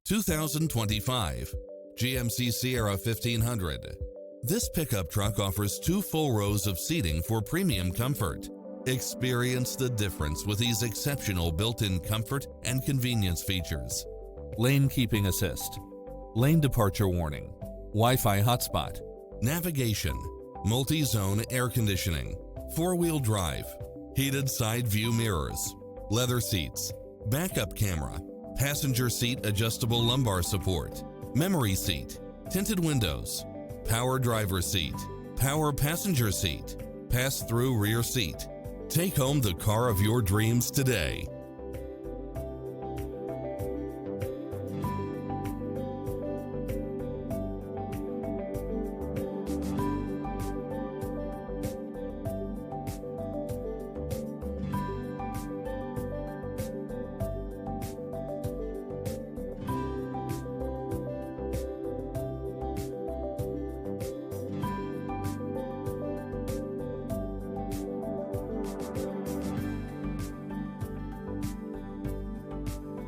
2025 GMC Sierra 1500. This pickup truck offers 2 full rows of seating for premium comfort. Experience the difference with these exceptional built-in comfort and convenience features. Lane keeping assist, lane departure warning, Wi-Fi hotspot, navigation, multi-zone air conditioning, 4-wheel drive, heated side view mirrors, leather seats, backup camera, passenger seat adjustable lumbar support, memory seat, tinted windows, power driver seat, power passenger seat, pass-through rear seat. Take home the car of your dreams today.